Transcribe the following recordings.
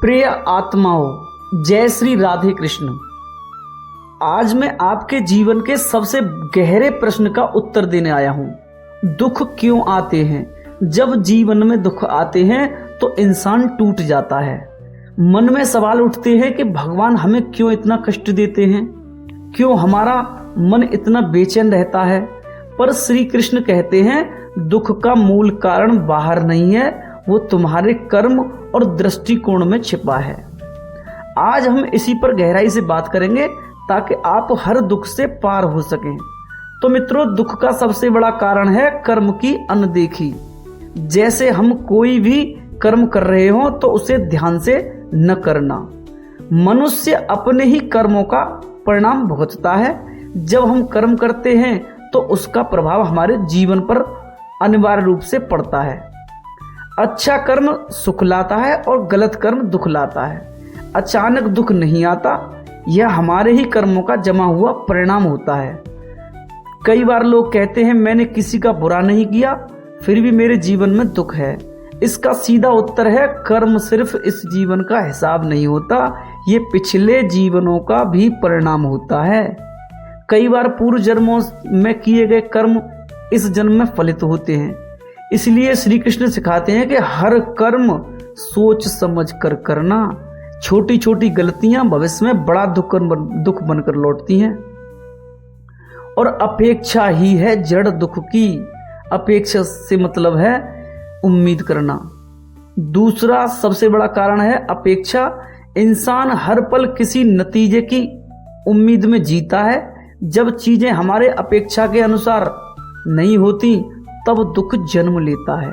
प्रिय आत्माओं, जय श्री राधे कृष्ण। आज मैं आपके जीवन के सबसे गहरे प्रश्न का उत्तर देने आया हूं। दुख क्यों आते हैं? जब जीवन में दुख आते हैं तो इंसान टूट जाता है। मन में सवाल उठते हैं कि भगवान हमें क्यों इतना कष्ट देते हैं, क्यों हमारा मन इतना बेचैन रहता है। पर श्री कृष्ण कहते हैं दुख का मूल कारण बाहर नहीं है, वो तुम्हारे कर्म और दृष्टिकोण में छिपा है। आज हम इसी पर गहराई से बात करेंगे ताकि आप हर दुख से पार हो सकें। तो मित्रों, दुख का सबसे बड़ा कारण है कर्म की अनदेखी। जैसे हम कोई भी कर्म कर रहे हो तो उसे ध्यान से न करना। मनुष्य अपने ही कर्मों का परिणाम भुगतता है। जब हम कर्म करते हैं तो उसका प्रभाव हमारे जीवन पर अनिवार्य रूप से पड़ता है। अच्छा कर्म सुख लाता है और गलत कर्म दुख लाता है। अचानक दुख नहीं आता, यह हमारे ही कर्मों का जमा हुआ परिणाम होता है। कई बार लोग कहते हैं मैंने किसी का बुरा नहीं किया फिर भी मेरे जीवन में दुख है। इसका सीधा उत्तर है कर्म सिर्फ इस जीवन का हिसाब नहीं होता, ये पिछले जीवनों का भी परिणाम होता है। कई बार पूर्व जन्मों में किए गए कर्म इस जन्म में फलित होते हैं। इसलिए श्री कृष्ण सिखाते हैं कि हर कर्म सोच समझ कर करना। छोटी छोटी गलतियां भविष्य में बड़ा दुख बनकर लौटती हैं। और अपेक्षा ही है जड़ दुख की। अपेक्षा से मतलब है उम्मीद करना। दूसरा सबसे बड़ा कारण है अपेक्षा। इंसान हर पल किसी नतीजे की उम्मीद में जीता है। जब चीजें हमारे अपेक्षा के अनुसार नहीं होती तब दुख जन्म लेता है।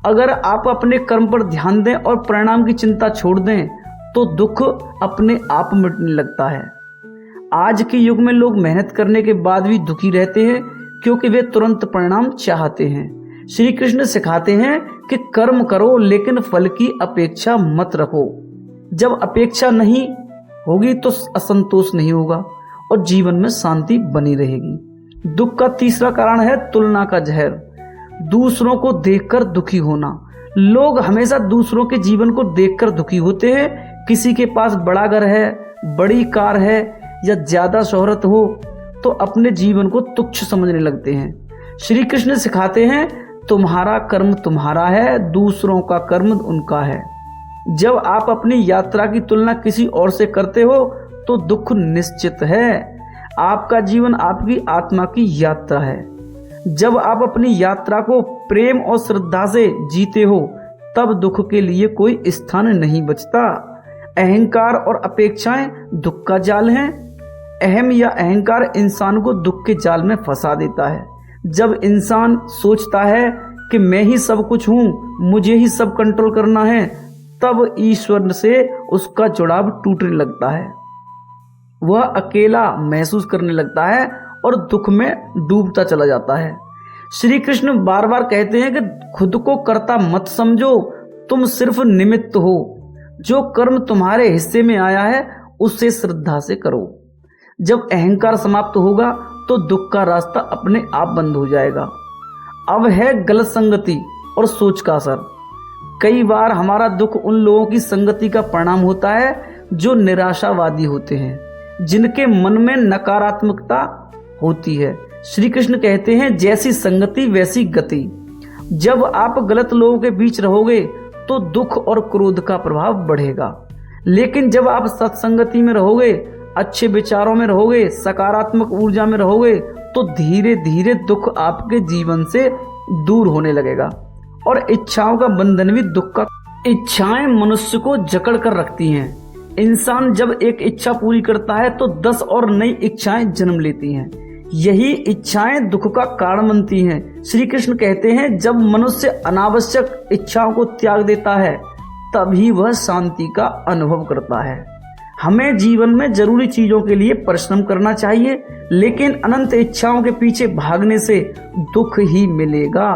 अगर आप अपने कर्म पर ध्यान दें और परिणाम की चिंता छोड़ दें तो दुख अपने आप मिटने लगता है। आज के युग में लोग मेहनत करने के बाद भी दुखी रहते हैं क्योंकि वे तुरंत परिणाम चाहते हैं। श्री कृष्ण सिखाते हैं कि कर्म करो लेकिन फल की अपेक्षा मत रखो। जब अपेक्षा नहीं होगी तो असंतोष नहीं होगा और जीवन में शांति बनी रहेगी। दुख का तीसरा कारण है तुलना का जहर। दूसरों को देखकर दुखी होना। लोग हमेशा दूसरों के जीवन को देखकर दुखी होते हैं। किसी के पास बड़ा घर है, बड़ी कार है या ज्यादा शोहरत हो तो अपने जीवन को तुच्छ समझने लगते हैं। श्री कृष्ण सिखाते हैं तुम्हारा कर्म तुम्हारा है, दूसरों का कर्म उनका है। जब आप अपनी यात्रा की तुलना किसी और से करते हो तो दुख निश्चित है। आपका जीवन आपकी आत्मा की यात्रा है। जब आप अपनी यात्रा को प्रेम और श्रद्धा से जीते हो तब दुख के लिए कोई स्थान नहीं बचता। अहंकार और अपेक्षाएं दुख का जाल हैं। अहम या अहंकार इंसान को दुख के जाल में फंसा देता है। जब इंसान सोचता है कि मैं ही सब कुछ हूं, मुझे ही सब कंट्रोल करना है, तब ईश्वर से उसका जुड़ाव टूटने लगता है। वह अकेला महसूस करने लगता है और दुख में डूबता चला जाता है। श्री कृष्ण बार बार कहते हैं कि खुद को कर्ता मत समझो, तुम सिर्फ निमित्त हो। जो कर्म तुम्हारे हिस्से में आया है उससे श्रद्धा से करो। जब अहंकार समाप्त होगा तो दुख का रास्ता अपने आप बंद हो जाएगा। अब है गलत संगति और सोच का असर। कई बार हमारा दुख उन लोगों की संगति का परिणाम होता है जो निराशावादी होते हैं, जिनके मन में नकारात्मकता होती है। श्री कृष्ण कहते हैं जैसी संगति वैसी गति। जब आप गलत लोगों के बीच रहोगे तो दुख और क्रोध का प्रभाव बढ़ेगा। लेकिन जब आप सत्संगति में रहोगे, अच्छे विचारों में रहोगे, सकारात्मक ऊर्जा में रहोगे तो धीरे धीरे दुख आपके जीवन से दूर होने लगेगा। और इच्छाओं का बंधन भी दुख का। इच्छाएं मनुष्य को जकड़ कर रखती हैं। इंसान जब एक इच्छा पूरी करता है तो 10 और नई इच्छाएं जन्म लेती हैं। यही इच्छाएं दुख का कारण बनती हैं। श्री कृष्ण कहते हैं जब मनुष्य अनावश्यक इच्छाओं को त्याग देता है तभी वह शांति का अनुभव करता है। हमें जीवन में जरूरी चीजों के लिए परिश्रम करना चाहिए, लेकिन अनंत इच्छाओं के पीछे भागने से दुख ही मिलेगा।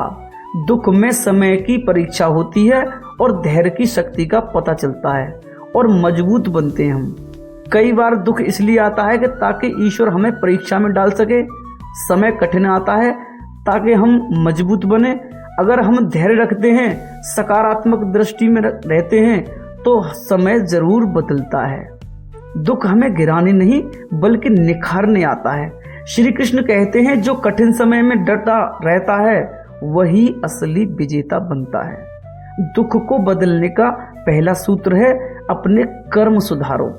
दुख में समय की परीक्षा होती है और धैर्य की शक्ति का पता चलता है और मजबूत बनते हैं हम। कई बार दुख इसलिए आता है कि ताकि ईश्वर हमें परीक्षा में डाल सके। समय कठिन आता है ताकि हम मजबूत बने। अगर हम धैर्य रखते हैं, सकारात्मक दृष्टि में रहते हैं तो समय जरूर बदलता है। दुख हमें गिराने नहीं बल्कि निखारने आता है। श्री कृष्ण कहते हैं जो कठिन समय में डटा रहता है वही असली विजेता बनता है। दुख को बदलने का पहला सूत्र है अपने कर्म सुधारो।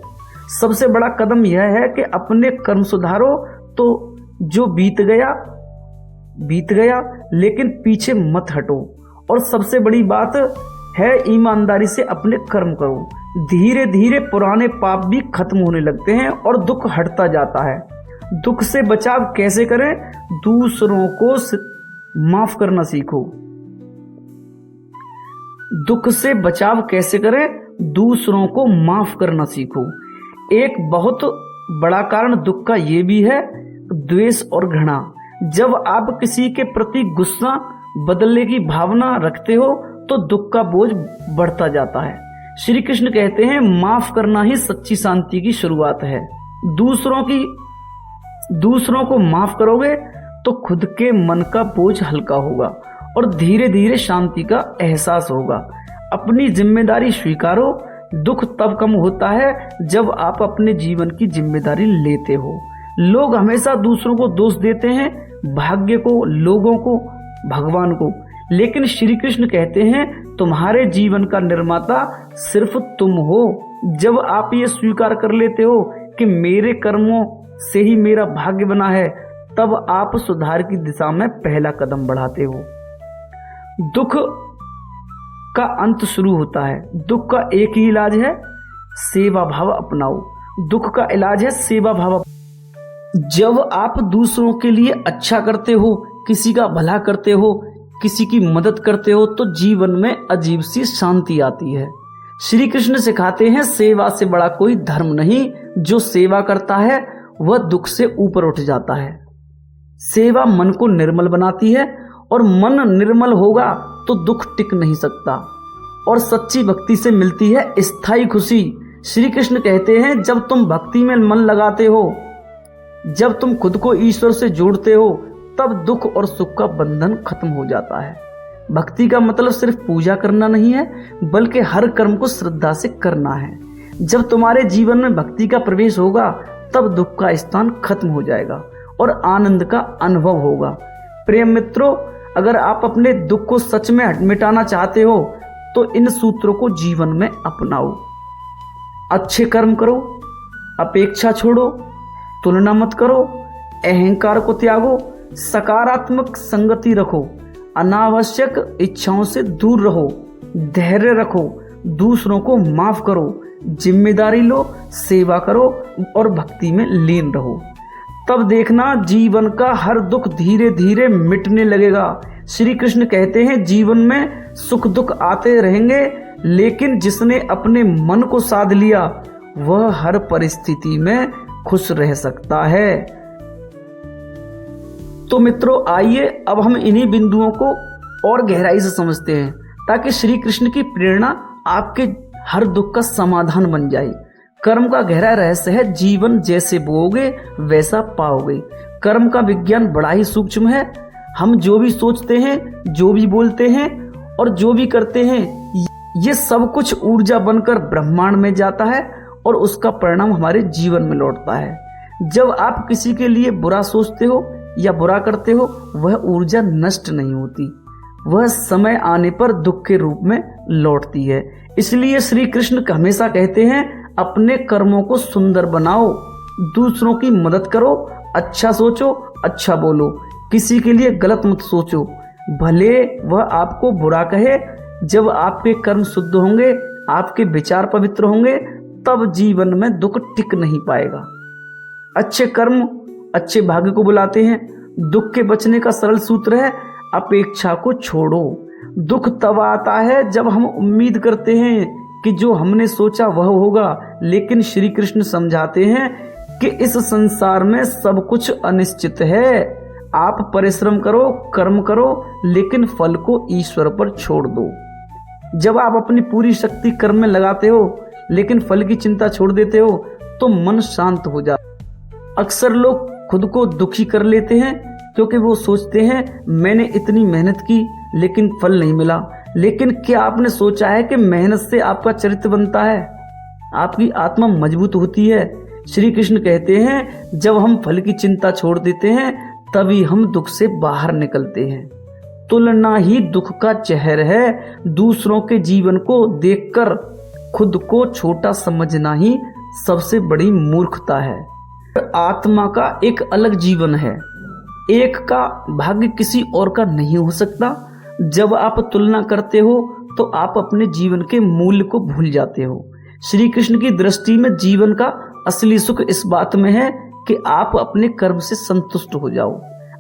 सबसे बड़ा कदम यह है कि अपने कर्म सुधारो। तो जो बीत गया लेकिन पीछे मत हटो। और सबसे बड़ी बात है ईमानदारी से अपने कर्म करो। धीरे धीरे पुराने पाप भी खत्म होने लगते हैं और दुख हटता जाता है। दुख से बचाव कैसे करें? दूसरों को माफ करना सीखो। दुख से बचाव कैसे करें? दूसरों को माफ करना सीखो। एक बहुत बड़ा कारण दुख का ये भी है द्वेष और घृणा। जब आप किसी के प्रति गुस्सा बदलने की भावना रखते हो तो दुख का बोझ बढ़ता जाता है। श्री कृष्ण कहते हैं माफ करना ही सच्ची शांति की शुरुआत है। दूसरों को माफ करोगे तो खुद के मन का बोझ हल्का होगा और धीरे धीरे शांति का एहसास होगा। अपनी जिम्मेदारी स्वीकारो। दुख तब कम होता है जब आप अपने जीवन की जिम्मेदारी लेते हो। लोग हमेशा दूसरों को दोष देते हैं, भाग्य को, लोगों को, भगवान को, लेकिन श्री कृष्ण कहते हैं तुम्हारे जीवन का निर्माता सिर्फ तुम हो। जब आप ये स्वीकार कर लेते हो कि मेरे कर्मों से ही मेरा भाग्य बना है, तब आप सुधार की दिशा में पहला कदम बढ़ाते हो। दुख का अंत शुरू होता है। दुख का एक ही इलाज है, सेवा भाव अपनाओ। दुख का इलाज है सेवा भाव। जब आप दूसरों के लिए अच्छा करते हो, किसी का भला करते हो, किसी की मदद करते हो, तो जीवन में अजीब सी शांति आती है। श्री कृष्ण सिखाते हैं सासेवा से बड़ा कोई धर्म नहीं। जो सेवा करता है वह दुख से ऊपर उठ जाता है। सेवा मन को निर्मल बनाती है और मन निर्मल होगा तो दुख टिक नहीं सकता। और सच्ची भक्ति से मिलती है स्थायी खुशी। श्री कृष्ण कहते हैं जब तुम भक्ति में मन लगाते हो, जब तुम खुद को ईश्वर से जोड़ते हो, तब दुख और सुख का बंधन खत्म हो जाता है। भक्ति का मतलब सिर्फ पूजा करना नहीं है, बल्कि हर कर्म को श्रद्धा से करना है। जब तुम्हारे जीवन में भक्ति का प्रवेश होगा तब दुख का स्थान खत्म हो जाएगा और आनंद का अनुभव होगा। प्रेम मित्रों, अगर आप अपने दुख को सच में मिटाना चाहते हो तो इन सूत्रों को जीवन में अपनाओ। अच्छे कर्म करो, अपेक्षा छोड़ो, तुलना मत करो, अहंकार को त्यागो, सकारात्मक संगति रखो, अनावश्यक इच्छाओं से दूर रहो, धैर्य रखो, दूसरों को माफ करो, जिम्मेदारी लो, सेवा करो और भक्ति में लीन रहो। तब देखना जीवन का हर दुख धीरे धीरे मिटने लगेगा। श्री कृष्ण कहते हैं जीवन में सुख दुख आते रहेंगे, लेकिन जिसने अपने मन को साध लिया वह हर परिस्थिति में खुश रह सकता है। तो मित्रों, आइए अब हम इन्हीं बिंदुओं को और गहराई से समझते हैं ताकि श्री कृष्ण की प्रेरणा आपके हर दुख का समाधान बन जाए। कर्म का गहरा रहस्य है जीवन जैसे बोओगे वैसा पाओगे। कर्म का विज्ञान बड़ा ही सूक्ष्म है। हम जो भी सोचते हैं, जो भी बोलते हैं और जो भी करते हैं, ये सब कुछ ऊर्जा बनकर ब्रह्मांड में जाता है और उसका परिणाम हमारे जीवन में लौटता है। जब आप किसी के लिए बुरा सोचते हो या बुरा करते हो, वह ऊर्जा नष्ट नहीं होती, वह समय आने पर दुख के रूप में लौटती है। इसलिए श्री कृष्ण हमेशा कहते हैं अपने कर्मों को सुंदर बनाओ, दूसरों की मदद करो, अच्छा सोचो, अच्छा बोलो, किसी के लिए गलत मत सोचो, भले वह आपको बुरा कहे। जब आपके कर्म शुद्ध होंगे, आपके विचार पवित्र होंगे, तब जीवन में दुख टिक नहीं पाएगा। अच्छे कर्म अच्छे भाग्य को बुलाते हैं। दुख के बचने का सरल सूत्र है अपेक्षा को छोड़ो। दुख तब आता है जब हम उम्मीद करते हैं कि जो हमने सोचा वह होगा, लेकिन श्री कृष्ण समझाते हैं कि इस संसार में सब कुछ अनिश्चित है। आप परिश्रम करो, कर्म करो, लेकिन फल को ईश्वर पर छोड़ दो। जब आप अपनी पूरी शक्ति कर्म में लगाते हो लेकिन फल की चिंता छोड़ देते हो तो मन शांत हो जाता। अक्सर लोग खुद को दुखी कर लेते हैं क्योंकि वो सोचते हैं मैंने इतनी मेहनत की लेकिन फल नहीं मिला, लेकिन क्या आपने सोचा है कि मेहनत से आपका चरित्र बनता है, आपकी आत्मा मजबूत होती है। श्री कृष्ण कहते हैं जब हम फल की चिंता छोड़ देते हैं तभी हम दुख से बाहर निकलते हैं। तुलना ही दुख का जहर है, दूसरों के जीवन को देखकर खुद को छोटा समझना ही सबसे बड़ी मूर्खता है। आत्मा का एक अलग जीवन है, एक का भाग्य किसी और का नहीं हो सकता। जब आप तुलना करते हो तो आप अपने जीवन के मूल्य को भूल जाते हो। श्री कृष्ण की दृष्टि में जीवन का असली सुख इस बात में है कि आप अपने कर्म से संतुष्ट हो जाओ,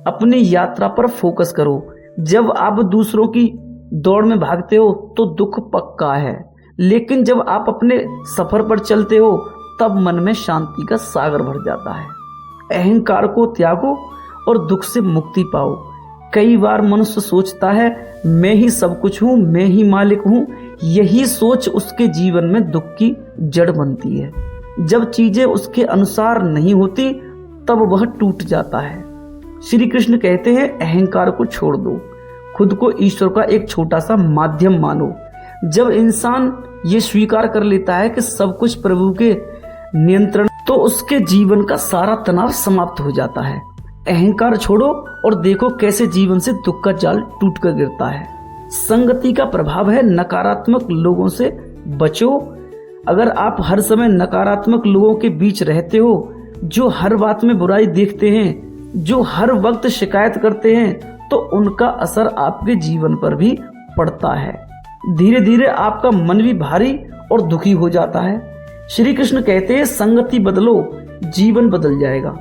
अपनी यात्रा पर फोकस करो। जब आप दूसरों की दौड़ में भागते हो तो दुख पक्का है, लेकिन जब आप अपने सफर पर चलते हो तब मन में शांति का सागर भर जाता है। अहंकार को त्यागो और दुख से मुक्ति पाओ। कई बार मनुष्य सोचता है मैं ही सब कुछ हूँ, मैं ही मालिक हूँ। यही सोच उसके जीवन में दुख की जड़ बनती है। जब चीजें उसके अनुसार नहीं होती तब वह टूट जाता है। श्री कृष्ण कहते हैं अहंकार को छोड़ दो, खुद को ईश्वर का एक छोटा सा माध्यम मानो। जब इंसान ये स्वीकार कर लेता है कि सब कुछ प्रभु के नियंत्रण, तो उसके जीवन का सारा तनाव समाप्त हो जाता है। अहंकार छोड़ो और देखो कैसे जीवन से दुख का जाल टूट कर गिरता है। संगति का प्रभाव है, नकारात्मक लोगों से बचो। अगर आप हर समय नकारात्मक लोगों के बीच रहते हो, जो हर बात में बुराई देखते हैं, जो हर वक्त शिकायत करते हैं, तो उनका असर आपके जीवन पर भी पड़ता है। धीरे धीरे आपका मन भी भारी और दुखी हो जाता है। श्री कृष्ण कहते हैं संगति बदलो, जीवन बदल जाएगा।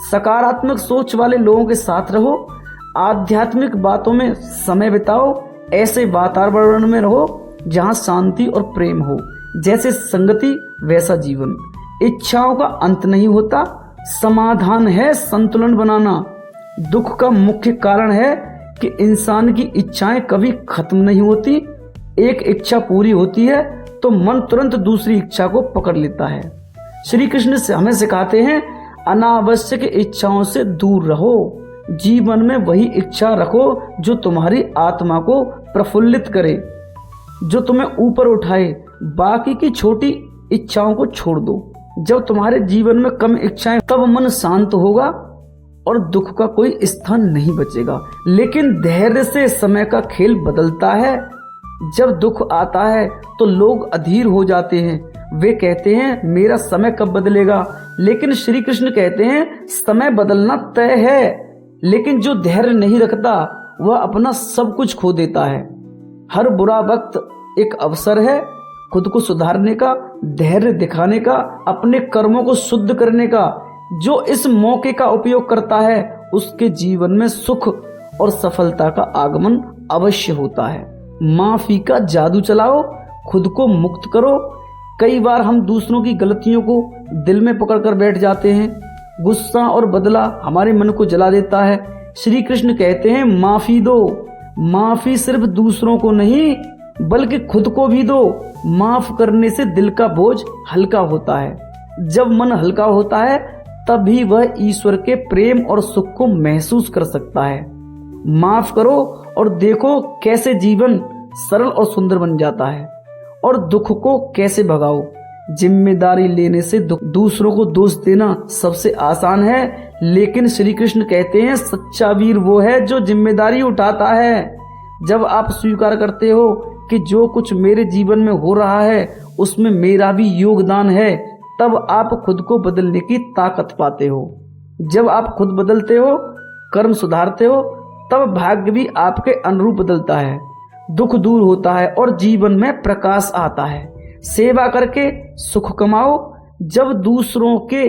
सकारात्मक सोच वाले लोगों के साथ रहो, आध्यात्मिक बातों में समय बिताओ, ऐसे वातावरण में रहो जहां शांति और प्रेम हो। जैसे संगति वैसा जीवन। इच्छाओं का अंत नहीं होता, समाधान है संतुलन बनाना। दुख का मुख्य कारण है कि इंसान की इच्छाएं कभी खत्म नहीं होती। एक इच्छा पूरी होती है तो मन तुरंत दूसरी इच्छा को पकड़ लेता है। श्री कृष्ण से हमें सिखाते हैं अनावश्यक इच्छाओं से दूर रहो। जीवन में वही इच्छा रखो जो तुम्हारी आत्मा को प्रफुल्लित करे, जो तुम्हें ऊपर उठाए। बाकी की छोटी इच्छाओं को छोड़ दो। जब तुम्हारे जीवन में कम इच्छाएं, तब मन शांत होगा और दुख का कोई स्थान नहीं बचेगा। लेकिन धैर्य से समय का खेल बदलता है। जब दुख आता है तो लोग अधीर हो जाते हैं, वे कहते हैं मेरा समय कब बदलेगा। लेकिन श्री कृष्ण कहते हैं समय बदलना तय है, लेकिन जो धैर्य नहीं रखता वह अपना सब कुछ खो देता है। हर बुरा वक्त एक अवसर है खुद को सुधारने का, धैर्य दिखाने का, अपने कर्मों को शुद्ध करने का। जो इस मौके का उपयोग करता है उसके जीवन में सुख और सफलता का आगमन अवश्य होता है। माफी का जादू चलाओ, खुद को मुक्त करो। कई बार हम दूसरों की गलतियों को दिल में पकड़कर बैठ जाते हैं। गुस्सा और बदला हमारे मन को जला देता है। श्री कृष्ण कहते हैं माफी दो। माफी सिर्फ दूसरों को नहीं बल्कि खुद को भी दो। माफ करने से दिल का बोझ हल्का होता है। जब मन हल्का होता है तभी वह ईश्वर के प्रेम और सुख को महसूस कर सकता है। माफ करो और देखो कैसे जीवन सरल और सुंदर बन जाता है। और दुख को कैसे भगाओ। जिम्मेदारी लेने से दूसरों को दोष देना सबसे आसान है, लेकिन श्री कृष्ण कहते हैं सच्चा वीर वो है जो जिम्मेदारी उठाता है। जब आप स्वीकार करते हो कि जो कुछ मेरे जीवन में हो रहा है उसमें मेरा भी योगदान है, तब आप खुद को बदलने की ताकत पाते हो। जब आप खुद बदलते हो, कर्म सुधारते हो, तब भाग्य भी आपके अनुरूप बदलता है। दुख दूर होता है और जीवन में प्रकाश आता है। सेवा करके सुख कमाओ। जब दूसरों के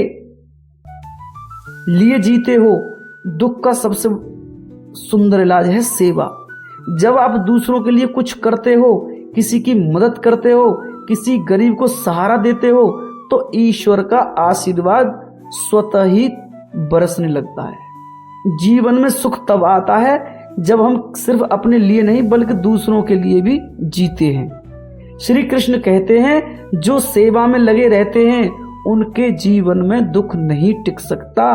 लिए जीते हो, दुख का सबसे सुंदर इलाज है सेवा। जब आप दूसरों के लिए कुछ करते हो, किसी की मदद करते हो, किसी गरीब को सहारा देते हो, तो ईश्वर का आशीर्वाद स्वतः ही बरसने लगता है। जीवन में सुख तब आता है जब हम सिर्फ अपने लिए नहीं बल्कि दूसरों के लिए भी जीते हैं। श्री कृष्ण कहते हैं जो सेवा में लगे रहते हैं उनके जीवन में दुख नहीं टिक सकता।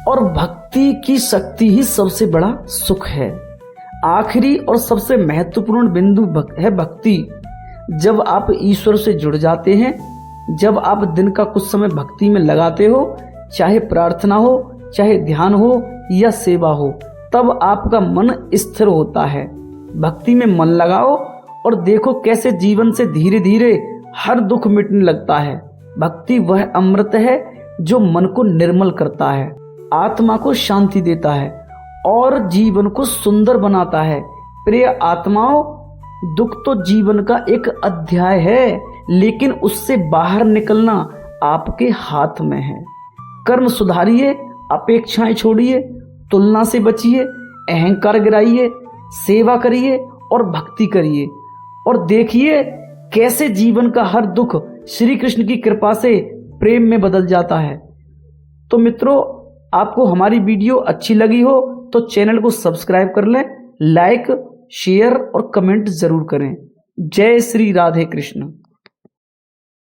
और भक्ति की शक्ति ही सबसे बड़ा सुख है। आखिरी और सबसे महत्वपूर्ण बिंदु है भक्ति। जब आप ईश्वर से जुड़ जाते हैं, जब आप दिन का कुछ समय भक्ति में लगाते हो, चाहे प्रार्थना हो, चाहे ध्यान हो या सेवा हो, तब आपका मन स्थिर होता है। भक्ति में मन लगाओ और देखो कैसे जीवन से धीरे धीरे हर दुख मिटने लगता है। भक्ति वह अमृत है जो मन को निर्मल करता है, आत्मा को शांति देता है और जीवन को सुंदर बनाता है। प्रिय आत्माओं, दुख तो जीवन का एक अध्याय है, लेकिन उससे बाहर निकलना आपके हाथ में है। कर्म सुधारिए, अपेक्षाएं छोड़िए, तुलना से बचिए, अहंकार गिराइए, सेवा करिए और भक्ति करिए और देखिए कैसे जीवन का हर दुख श्री कृष्ण की कृपा से प्रेम में बदल जाता है। तो मित्रों, आपको हमारी वीडियो अच्छी लगी हो तो चैनल को सब्सक्राइब कर लें, लाइक, शेयर और कमेंट जरूर करें। जय श्री राधे कृष्ण।